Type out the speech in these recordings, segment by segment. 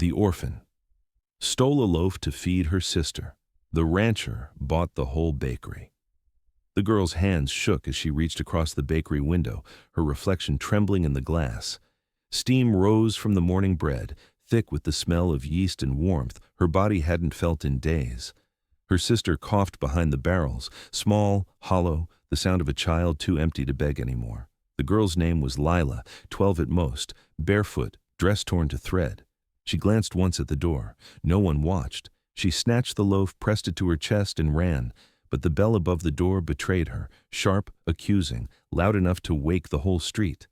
The orphan stole a loaf to feed her sister. The rancher bought the whole bakery. The girl's hands shook as she reached across the bakery window, her reflection trembling in the glass. Steam rose from the morning bread, thick with the smell of yeast and warmth her body hadn't felt in days. Her sister coughed behind the barrels, small, hollow, the sound of a child too empty to beg anymore. The girl's name was Lila, 12 at most, barefoot, dress torn to thread. She glanced once at the door. No one watched. She snatched the loaf, pressed it to her chest, and ran. But the bell above the door betrayed her, sharp, accusing, loud enough to wake the whole street.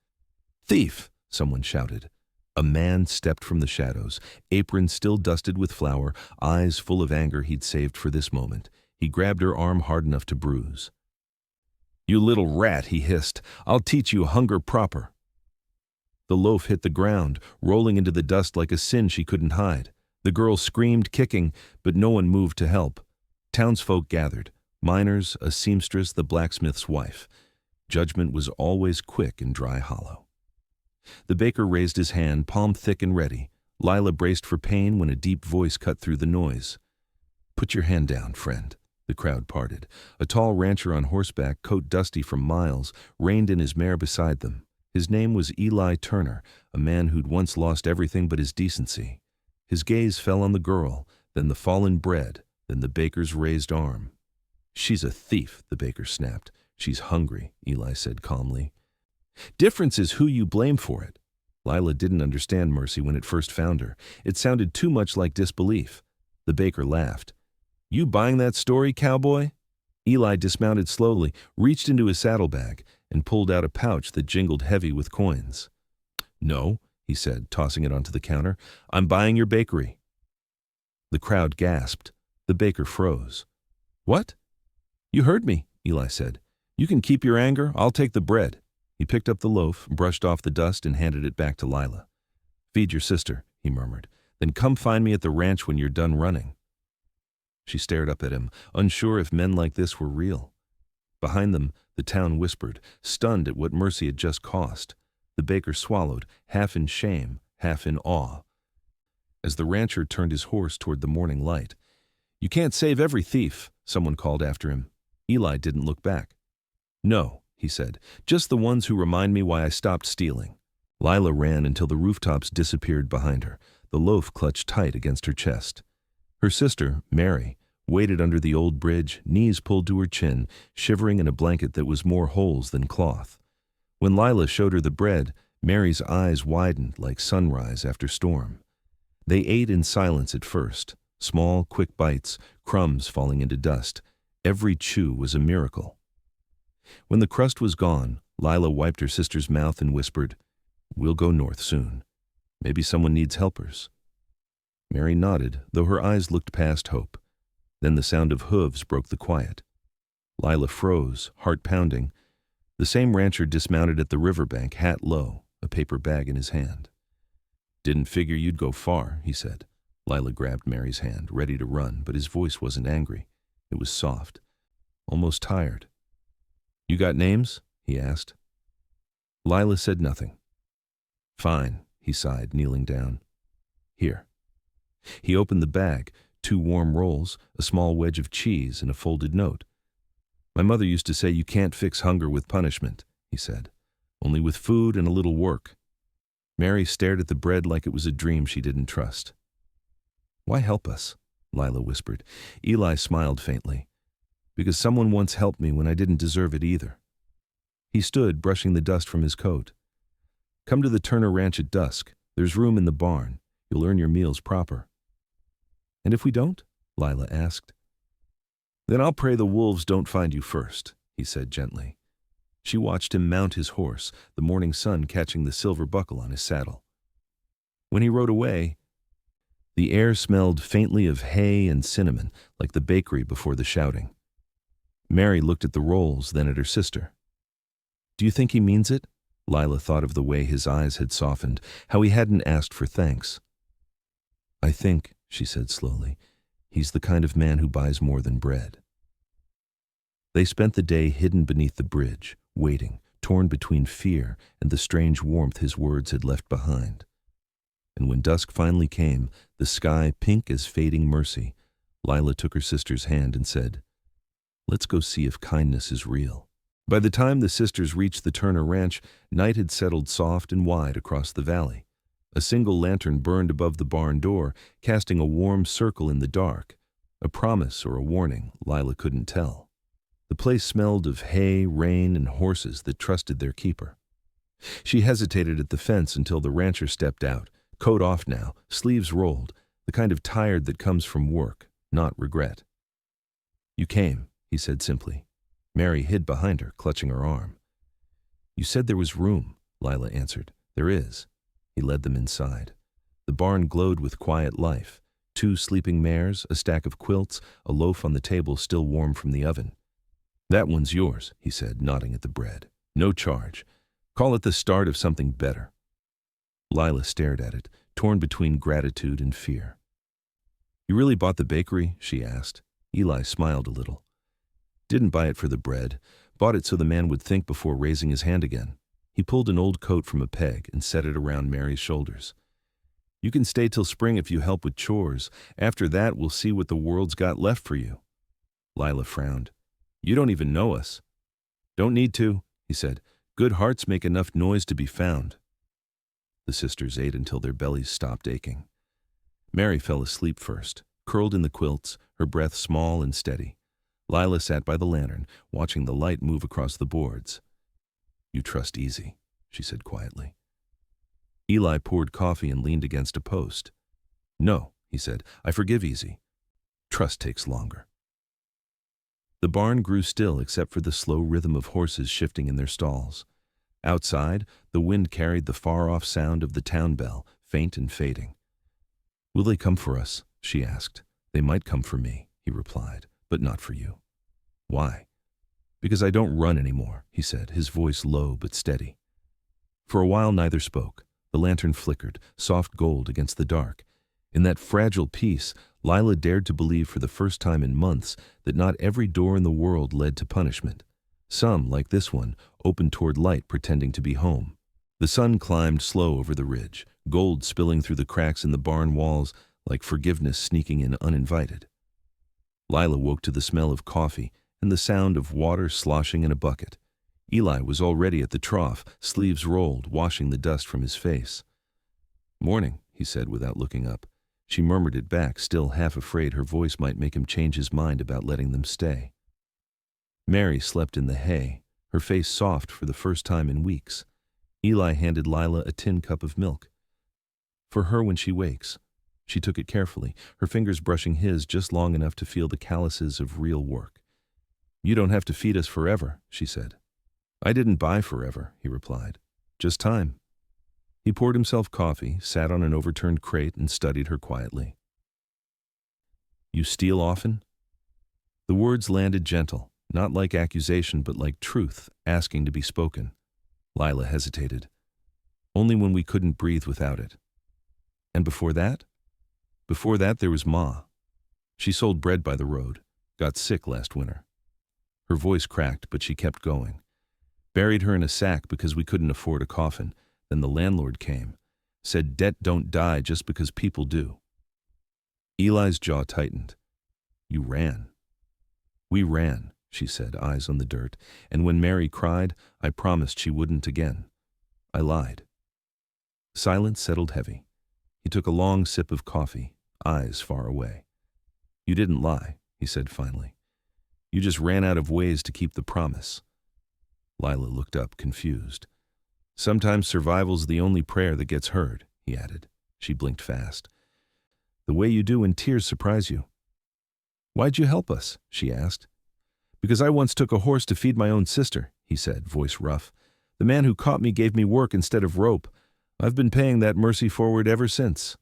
"Thief!" someone shouted. A man stepped from the shadows, apron still dusted with flour, eyes full of anger he'd saved for this moment. He grabbed her arm hard enough to bruise. "You little rat," he hissed. "I'll teach you hunger proper." The loaf hit the ground, rolling into the dust like a sin she couldn't hide. The girl screamed, kicking, but no one moved to help. Townsfolk gathered. Miners, a seamstress, the blacksmith's wife. Judgment was always quick and dry hollow. The baker raised his hand, palm thick and ready. Lila braced for pain when a deep voice cut through the noise. "Put your hand down, friend." The crowd parted. A tall rancher on horseback, coat dusty from miles, reined in his mare beside them. His name was Eli Turner, a man who'd once lost everything but his decency. His gaze fell on the girl, then the fallen bread, then the baker's raised arm. "She's a thief," the baker snapped. "She's hungry," Eli said calmly. "Difference is who you blame for it." Lila didn't understand mercy when it first found her. It sounded too much like disbelief. The baker laughed. "You buying that story, cowboy?" Eli dismounted slowly, reached into his saddlebag, and pulled out a pouch that jingled heavy with coins. "No," he said, tossing it onto the counter. "I'm buying your bakery." The crowd gasped. The baker froze. "What?" "You heard me," Eli said. "You can keep your anger. I'll take the bread." He picked up the loaf, brushed off the dust, and handed it back to Lila. "Feed your sister," he murmured. "Then come find me at the ranch when you're done running." She stared up at him, unsure if men like this were real. Behind them, the town whispered, stunned at what mercy had just cost. The baker swallowed, half in shame, half in awe. As the rancher turned his horse toward the morning light, "You can't save every thief," someone called after him. Eli didn't look back. "No," he said, "just the ones who remind me why I stopped stealing." Lila ran until the rooftops disappeared behind her, the loaf clutched tight against her chest. Her sister, Mary, waited under the old bridge, knees pulled to her chin, shivering in a blanket that was more holes than cloth. When Lila showed her the bread, Mary's eyes widened like sunrise after storm. They ate in silence at first, small, quick bites, crumbs falling into dust. Every chew was a miracle. When the crust was gone, Lila wiped her sister's mouth and whispered, "We'll go north soon. Maybe someone needs helpers." Mary nodded, though her eyes looked past hope. Then the sound of hooves broke the quiet. Lila froze, heart pounding. The same rancher dismounted at the riverbank, hat low, a paper bag in his hand. "Didn't figure you'd go far," he said. Lila grabbed Mary's hand, ready to run, but his voice wasn't angry. It was soft, almost tired. "You got names?" he asked. Lila said nothing. "Fine," he sighed, kneeling down. "Here." He opened the bag, 2 warm rolls, a small wedge of cheese, and a folded note. "My mother used to say you can't fix hunger with punishment," he said. "Only with food and a little work." Mary stared at the bread like it was a dream she didn't trust. "Why help us?" Lila whispered. Eli smiled faintly. "Because someone once helped me when I didn't deserve it either." He stood, brushing the dust from his coat. "Come to the Turner Ranch at dusk. There's room in the barn. You'll earn your meals proper." "And if we don't?" Lila asked. "Then I'll pray the wolves don't find you first," he said gently. She watched him mount his horse, the morning sun catching the silver buckle on his saddle. When he rode away, the air smelled faintly of hay and cinnamon, like the bakery before the shouting. Mary looked at the rolls, then at her sister. "Do you think he means it?" Lila thought of the way his eyes had softened, how he hadn't asked for thanks. "I think," she said slowly, "he's the kind of man who buys more than bread." They spent the day hidden beneath the bridge, waiting, torn between fear and the strange warmth his words had left behind. and when dusk finally came, the sky pink as fading mercy, Lila took her sister's hand and said, "Let's go see if kindness is real." By the time the sisters reached the Turner Ranch, night had settled soft and wide across the valley. A single lantern burned above the barn door, casting a warm circle in the dark. A promise or a warning, Lila couldn't tell. The place smelled of hay, rain, and horses that trusted their keeper. She hesitated at the fence until the rancher stepped out, coat off now, sleeves rolled, the kind of tired that comes from work, not regret. "You came," he said simply. Mary hid behind her, clutching her arm. "You said there was room," Lila answered. "There is." He led them inside. The barn glowed with quiet life. 2 sleeping mares, a stack of quilts, a loaf on the table still warm from the oven. "That one's yours," he said, nodding at the bread. "No charge. Call it the start of something better." Lila stared at it, torn between gratitude and fear. "You really bought the bakery?" she asked. Eli smiled a little. "Didn't buy it for the bread. Bought it so the man would think before raising his hand again." He pulled an old coat from a peg and set it around Mary's shoulders. "You can stay till spring if you help with chores. After that, we'll see what the world's got left for you." Lila frowned. "You don't even know us." "Don't need to," he said. "Good hearts make enough noise to be found." The sisters ate until their bellies stopped aching. Mary fell asleep first, curled in the quilts, her breath small and steady. Lila sat by the lantern, watching the light move across the boards. "You trust Easy," she said quietly. Eli poured coffee and leaned against a post. "No," he said, "I forgive Easy. Trust takes longer." The barn grew still except for the slow rhythm of horses shifting in their stalls. Outside, the wind carried the far-off sound of the town bell, faint and fading. "Will they come for us?" she asked. "They might come for me," he replied, "but not for you." "Why?" "Because I don't run anymore," he said, his voice low but steady. For a while neither spoke. The lantern flickered, soft gold against the dark. In that fragile peace, Lila dared to believe for the first time in months that not every door in the world led to punishment. Some, like this one, opened toward light pretending to be home. The sun climbed slow over the ridge, gold spilling through the cracks in the barn walls like forgiveness sneaking in uninvited. Lila woke to the smell of coffee and the sound of water sloshing in a bucket. Eli was already at the trough, sleeves rolled, washing the dust from his face. "Morning," he said without looking up. She murmured it back, still half afraid her voice might make him change his mind about letting them stay. Mary slept in the hay, her face soft for the first time in weeks. Eli handed Lila a tin cup of milk. "For her when she wakes." She took it carefully, her fingers brushing his just long enough to feel the calluses of real work. "You don't have to feed us forever," she said. "I didn't buy forever," he replied. "Just time." He poured himself coffee, sat on an overturned crate, and studied her quietly. "You steal often?" The words landed gentle, not like accusation but like truth, asking to be spoken. Lila hesitated. "Only when we couldn't breathe without it." "And before that?" "Before that there was Ma. She sold bread by the road, got sick last winter." Her voice cracked, but she kept going. "Buried her in a sack because we couldn't afford a coffin. Then the landlord came. Said debt don't die just because people do." Eli's jaw tightened. "You ran." "We ran," she said, eyes on the dirt, "and when Mary cried, I promised she wouldn't again. I lied." Silence settled heavy. He took a long sip of coffee, eyes far away. "You didn't lie," he said finally. "You just ran out of ways to keep the promise." Lila looked up, confused. "Sometimes survival's the only prayer that gets heard," he added. She blinked fast. "The way you do when tears surprise you." "Why'd you help us?" she asked. "Because I once took a horse to feed my own sister," he said, voice rough. "The man who caught me gave me work instead of rope. I've been paying that mercy forward ever since."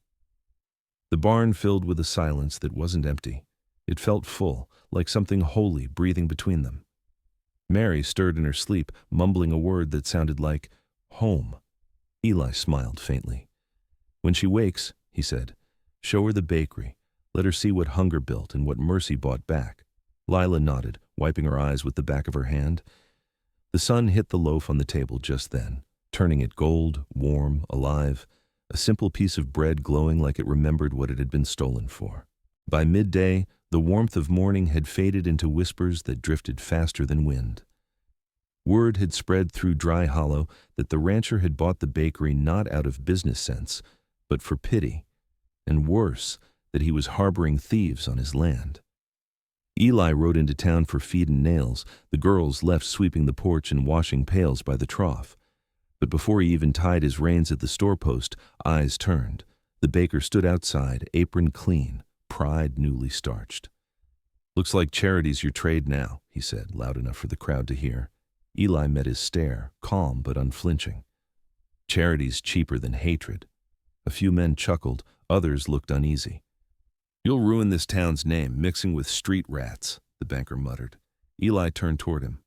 The barn filled with a silence that wasn't empty. It felt full, like something holy breathing between them. Mary stirred in her sleep, mumbling a word that sounded like home. Eli smiled faintly. "When she wakes," he said, "show her the bakery. Let her see what hunger built and what mercy bought back." Lila nodded, wiping her eyes with the back of her hand. The sun hit the loaf on the table just then, turning it gold, warm, alive. a simple piece of bread glowing like it remembered what it had been stolen for. By midday, the warmth of morning had faded into whispers that drifted faster than wind. Word had spread through Dry Hollow that the rancher had bought the bakery not out of business sense, but for pity, and worse, that he was harboring thieves on his land. Eli rode into town for feed and nails, the girls left sweeping the porch and washing pails by the trough. But before he even tied his reins at the store-post, eyes turned. The baker stood outside, apron clean, pride newly starched. "Looks like charity's your trade now," he said, loud enough for the crowd to hear. Eli met his stare, calm but unflinching. "Charity's cheaper than hatred." A few men chuckled, others looked uneasy. "You'll ruin this town's name, mixing with street rats," the banker muttered. Eli turned toward him.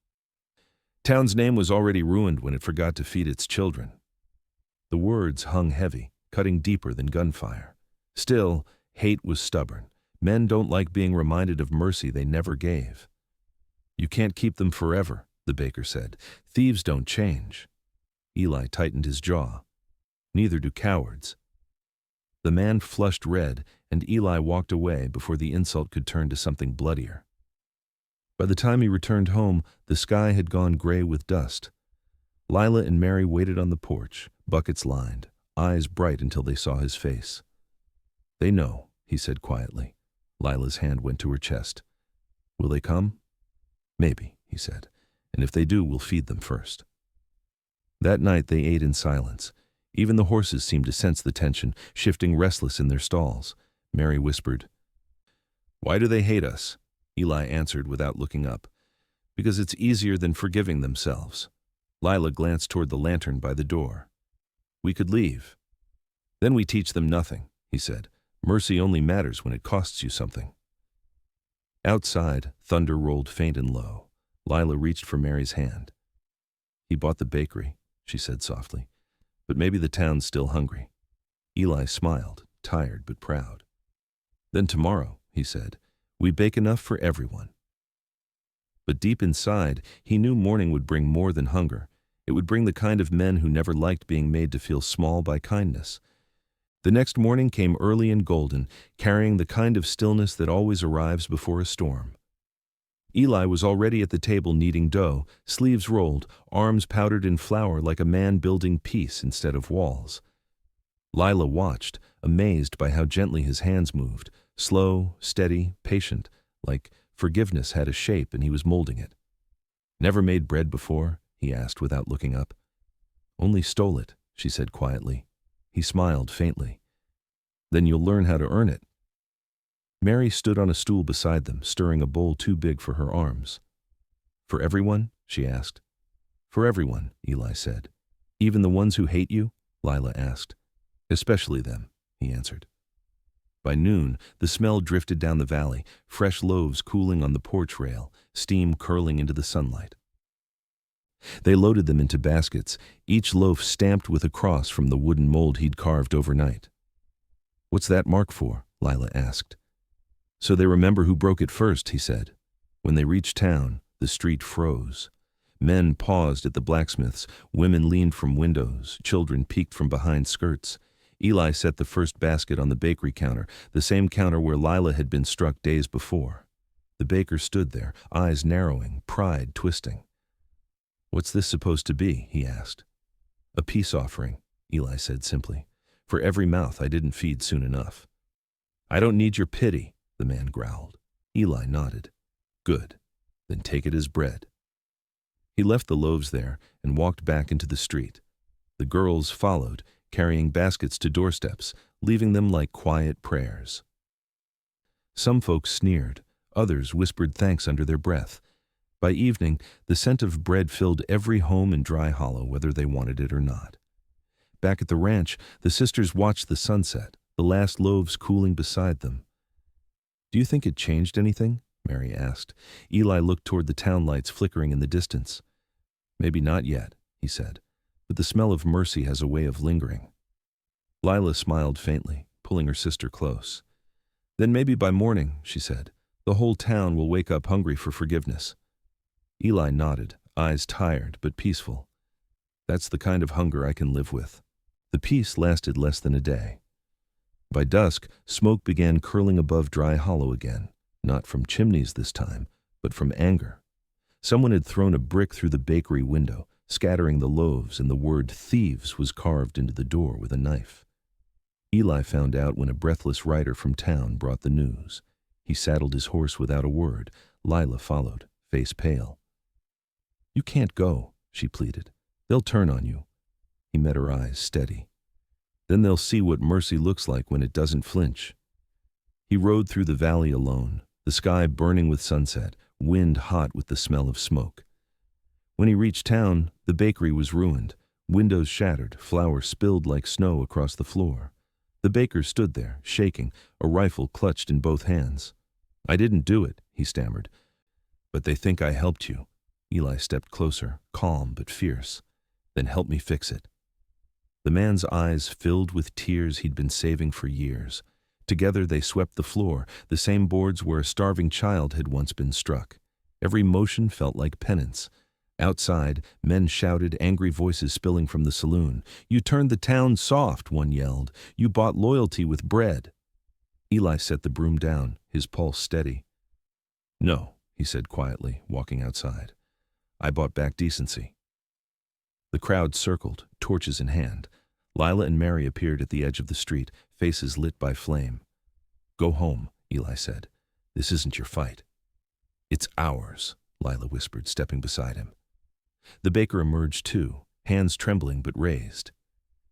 "Town's name was already ruined when it forgot to feed its children." The words hung heavy, cutting deeper than gunfire. Still, hate was stubborn. Men don't like being reminded of mercy they never gave. "You can't keep them forever," the baker said. "Thieves don't change." Eli tightened his jaw. "Neither do cowards." The man flushed red, and Eli walked away before the insult could turn to something bloodier. By the time he returned home, the sky had gone gray with dust. Lila and Mary waited on the porch, buckets lined, eyes bright until they saw his face. "They know," he said quietly. Lila's hand went to her chest. "Will they come?" "Maybe," he said. "And if they do, we'll feed them first." That night they ate in silence. Even the horses seemed to sense the tension, shifting restless in their stalls. Mary whispered, "Why do they hate us?" Eli answered without looking up. "Because it's easier than forgiving themselves." Lila glanced toward the lantern by the door. "We could leave." "Then we teach them nothing," he said. "Mercy only matters when it costs you something." Outside, thunder rolled faint and low. Lila reached for Mary's hand. "He bought the bakery," she said softly. "But maybe the town's still hungry." Eli smiled, tired but proud. "Then tomorrow," he said, "we bake enough for everyone." But deep inside, he knew morning would bring more than hunger. It would bring the kind of men who never liked being made to feel small by kindness. The next morning came early and golden, carrying the kind of stillness that always arrives before a storm. Eli was already at the table kneading dough, sleeves rolled, arms powdered in flour like a man building peace instead of walls. Lila watched, amazed by how gently his hands moved, slow, steady, patient, like forgiveness had a shape and he was molding it. "Never made bread before?" he asked without looking up. "Only stole it," she said quietly. He smiled faintly. "Then you'll learn how to earn it." Mary stood on a stool beside them, stirring a bowl too big for her arms. "For everyone?" she asked. "For everyone," Eli said. "Even the ones who hate you?" Lila asked. "Especially them," he answered. By noon, the smell drifted down the valley, fresh loaves cooling on the porch rail, steam curling into the sunlight. They loaded them into baskets, each loaf stamped with a cross from the wooden mold he'd carved overnight. "What's that mark for?" Lila asked. "So they remember who broke it first," he said. When they reached town, the street froze. Men paused at the blacksmiths, women leaned from windows, children peeked from behind skirts. Eli set the first basket on the bakery counter, the same counter where Lila had been struck days before. The baker stood there, eyes narrowing, pride twisting. "What's this supposed to be?" he asked. "A peace offering," Eli said simply. "For every mouth I didn't feed soon enough." "I don't need your pity," the man growled. Eli nodded. "Good. Then take it as bread." He left the loaves there and walked back into the street. The girls followed, carrying baskets to doorsteps, leaving them like quiet prayers. Some folks sneered, others whispered thanks under their breath. By evening, the scent of bread filled every home in Dry Hollow, whether they wanted it or not. Back at the ranch, the sisters watched the sunset, the last loaves cooling beside them. "Do you think it changed anything?" Mary asked. Eli looked toward the town lights flickering in the distance. "Maybe not yet," he said, "but the smell of mercy has a way of lingering." Lila smiled faintly, pulling her sister close. "Then maybe by morning," she said, "the whole town will wake up hungry for forgiveness." Eli nodded, eyes tired but peaceful. "That's the kind of hunger I can live with." The peace lasted less than a day. By dusk, smoke began curling above Dry Hollow again, not from chimneys this time, but from anger. Someone had thrown a brick through the bakery window, scattering the loaves, and the word "thieves" was carved into the door with a knife. Eli found out when a breathless rider from town brought the news. He saddled his horse without a word. Lila followed, face pale. "You can't go," she pleaded. "They'll turn on you." He met her eyes, steady. "Then they'll see what mercy looks like when it doesn't flinch." He rode through the valley alone, the sky burning with sunset, wind hot with the smell of smoke. When he reached town, the bakery was ruined, windows shattered, flour spilled like snow across the floor. The baker stood there, shaking, a rifle clutched in both hands. "I didn't do it," he stammered. "But they think I helped you." Eli stepped closer, calm but fierce. "Then help me fix it." The man's eyes filled with tears he'd been saving for years. Together they swept the floor, the same boards where a starving child had once been struck. Every motion felt like penance. Outside, men shouted, angry voices spilling from the saloon. "You turned the town soft," one yelled. "You bought loyalty with bread." Eli set the broom down, his pulse steady. "No," he said quietly, walking outside. "I bought back decency." The crowd circled, torches in hand. Lila and Mary appeared at the edge of the street, faces lit by flame. "Go home," Eli said. "This isn't your fight." "It's ours," Lila whispered, stepping beside him. The baker emerged too, hands trembling but raised.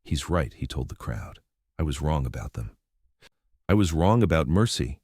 "He's right," he told the crowd. "I was wrong about them. I was wrong about mercy."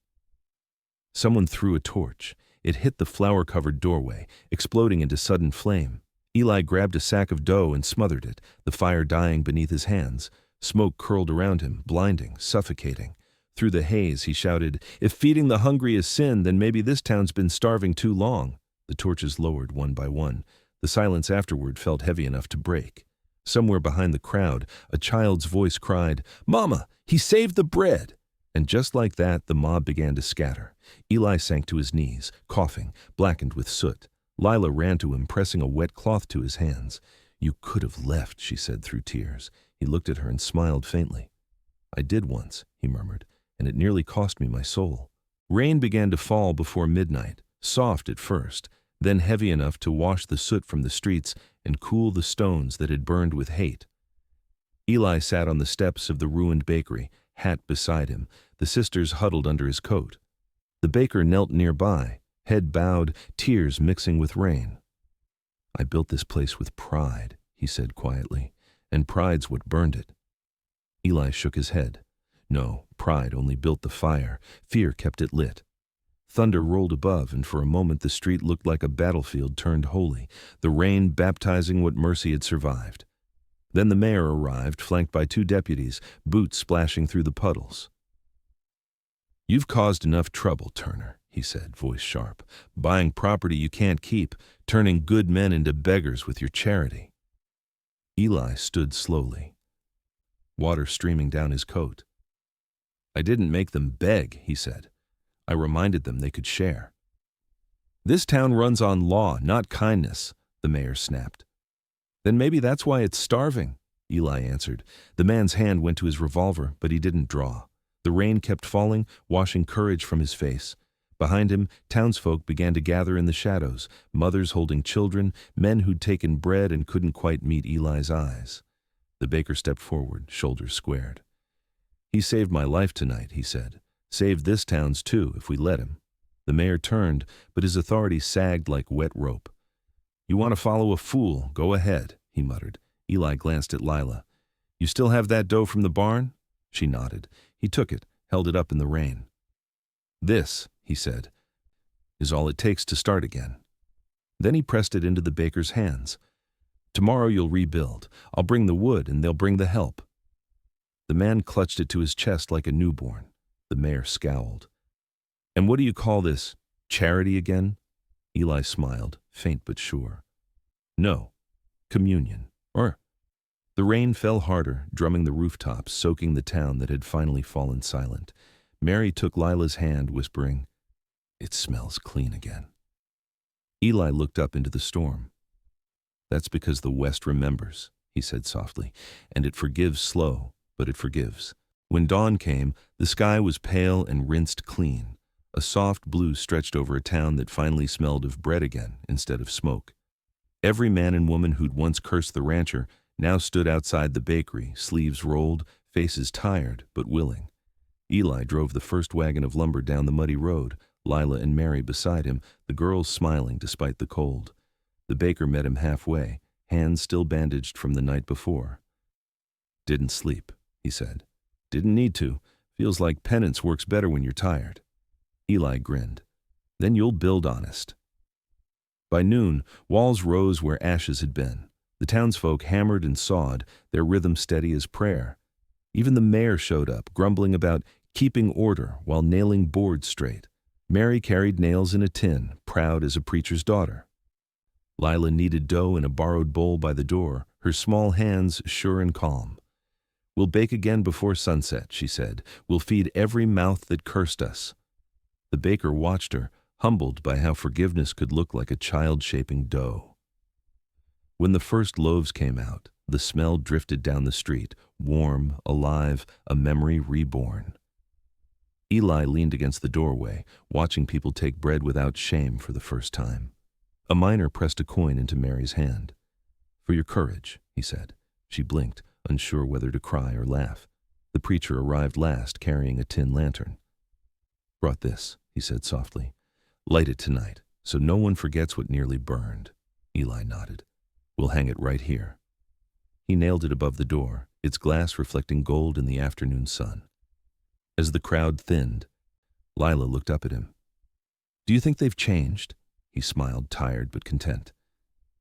Someone threw a torch. It hit the flour-covered doorway, exploding into sudden flame. Eli grabbed a sack of dough and smothered it, the fire dying beneath his hands. Smoke curled around him, blinding, suffocating. Through the haze, he shouted, "If feeding the hungry is sin, then maybe this town's been starving too long." The torches lowered one by one. The silence afterward felt heavy enough to break. Somewhere behind the crowd, a child's voice cried, "Mama, he saved the bread!" And just like that, the mob began to scatter. Eli sank to his knees, coughing, blackened with soot. Lila ran to him, pressing a wet cloth to his hands. "You could have left," she said through tears. He looked at her and smiled faintly. "I did once," he murmured, "and it nearly cost me my soul." Rain began to fall before midnight, soft at first, then heavy enough to wash the soot from the streets and cool the stones that had burned with hate. Eli sat on the steps of the ruined bakery, hat beside him, the sisters huddled under his coat. The baker knelt nearby, head bowed, tears mixing with rain. "I built this place with pride," he said quietly, "and pride's what burned it." Eli shook his head. No, pride only built the fire. Fear kept it lit. Thunder rolled above, and for a moment the street looked like a battlefield turned holy, the rain baptizing what mercy had survived. Then the mayor arrived, flanked by 2 deputies, boots splashing through the puddles. "You've caused enough trouble, Turner," he said, voice sharp, "buying property you can't keep, turning good men into beggars with your charity." Eli stood slowly, water streaming down his coat. "I didn't make them beg," he said. "I reminded them they could share." "This town runs on law, not kindness," the mayor snapped. "Then maybe that's why it's starving," Eli answered. The man's hand went to his revolver, but he didn't draw. The rain kept falling, washing courage from his face. Behind him, townsfolk began to gather in the shadows, mothers holding children, men who'd taken bread and couldn't quite meet Eli's eyes. The baker stepped forward, shoulders squared. "He saved my life tonight," he said. "Saved this town's too, if we let him." The mayor turned, but his authority sagged like wet rope. "You want to follow a fool, go ahead," he muttered. Eli glanced at Lila. "You still have that dough from the barn?" She nodded. He took it, held it up in the rain. "This," he said, "is all it takes to start again." Then he pressed it into the baker's hands. "Tomorrow you'll rebuild. I'll bring the wood and they'll bring the help." The man clutched it to his chest like a newborn. The mayor scowled. "And what do you call this? Charity again?" Eli smiled, faint but sure. "No, communion. Or—" The rain fell harder, drumming the rooftops, soaking the town that had finally fallen silent. Mary took Lila's hand, whispering, "It smells clean again." Eli looked up into the storm. "That's because the West remembers," he said softly, and it forgives slow, but it forgives. When dawn came, the sky was pale and rinsed clean. A soft blue stretched over a town that finally smelled of bread again instead of smoke. Every man and woman who'd once cursed the rancher now stood outside the bakery, sleeves rolled, faces tired but willing. Eli drove the first wagon of lumber down the muddy road, Lila and Mary beside him, the girls smiling despite the cold. The baker met him halfway, hands still bandaged from the night before. "Didn't sleep," he said. "Didn't need to. Feels like penance works better when you're tired." Eli grinned. "Then you'll build honest." By noon, walls rose where ashes had been. The townsfolk hammered and sawed, their rhythm steady as prayer. Even the mayor showed up, grumbling about keeping order while nailing boards straight. Mary carried nails in a tin, proud as a preacher's daughter. Lila kneaded dough in a borrowed bowl by the door, her small hands sure and calm. "We'll bake again before sunset," she said. "We'll feed every mouth that cursed us." The baker watched her, humbled by how forgiveness could look like a child shaping dough. When the first loaves came out, the smell drifted down the street, warm, alive, a memory reborn. Eli leaned against the doorway, watching people take bread without shame for the first time. A miner pressed a coin into Mary's hand. "For your courage," he said. She blinked, unsure whether to cry or laugh. The preacher arrived last, carrying a tin lantern. "Brought this," he said softly. "Light it tonight, so no one forgets what nearly burned." Eli nodded. "We'll hang it right here." He nailed it above the door, its glass reflecting gold in the afternoon sun. As the crowd thinned, Lila looked up at him. "Do you think they've changed?" He smiled, tired but content.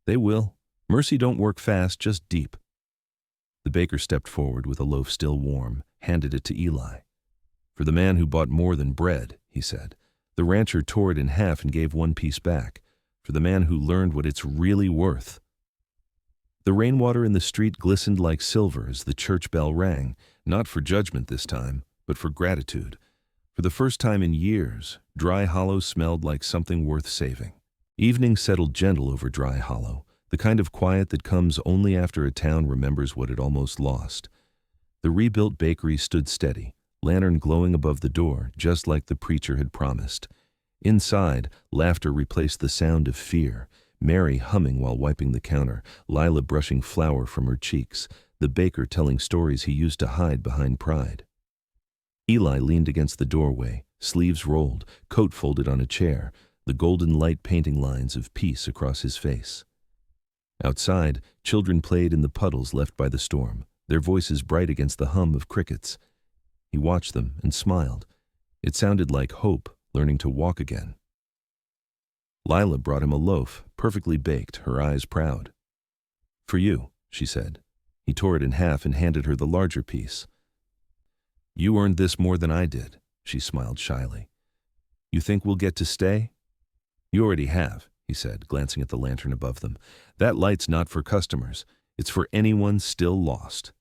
"They will. Mercy don't work fast, just deep." The baker stepped forward with a loaf still warm, handed it to Eli. "For the man who bought more than bread," he said. The rancher tore it in half and gave one piece back. "For the man who learned what it's really worth." The rainwater in the street glistened like silver as the church bell rang, not for judgment this time, but for gratitude. For the first time in years, Dry Hollow smelled like something worth saving. Evening settled gentle over Dry Hollow, the kind of quiet that comes only after a town remembers what it almost lost. The rebuilt bakery stood steady, lantern glowing above the door, just like the preacher had promised. Inside, laughter replaced the sound of fear, Mary humming while wiping the counter, Lila brushing flour from her cheeks, the baker telling stories he used to hide behind pride. Eli leaned against the doorway, sleeves rolled, coat folded on a chair, the golden light painting lines of peace across his face. Outside, children played in the puddles left by the storm, their voices bright against the hum of crickets. He watched them and smiled. It sounded like hope learning to walk again. Lila brought him a loaf, perfectly baked, her eyes proud. "For you," she said. He tore it in half and handed her the larger piece. "You earned this more than I did," she smiled shyly. "You think we'll get to stay?" "You already have," he said, glancing at the lantern above them. "That light's not for customers. It's for anyone still lost."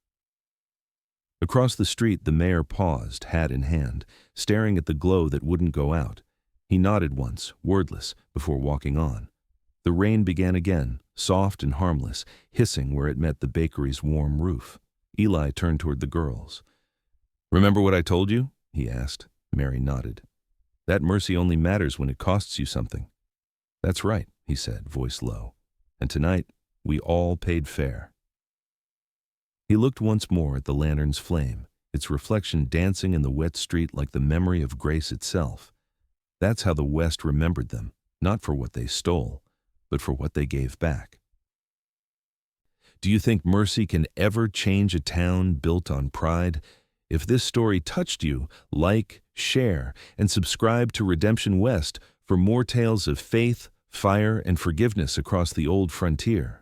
Across the street, the mayor paused, hat in hand, staring at the glow that wouldn't go out. He nodded once, wordless, before walking on. The rain began again, soft and harmless, hissing where it met the bakery's warm roof. Eli turned toward the girls. "Remember what I told you?" he asked. Mary nodded. "That mercy only matters when it costs you something." "That's right," he said, voice low. "And tonight, we all paid fair." He looked once more at the lantern's flame, its reflection dancing in the wet street like the memory of grace itself. That's how the West remembered them, not for what they stole, but for what they gave back. Do you think mercy can ever change a town built on pride? If this story touched you, like, share, and subscribe to Redemption West for more tales of faith, fire, and forgiveness across the old frontier.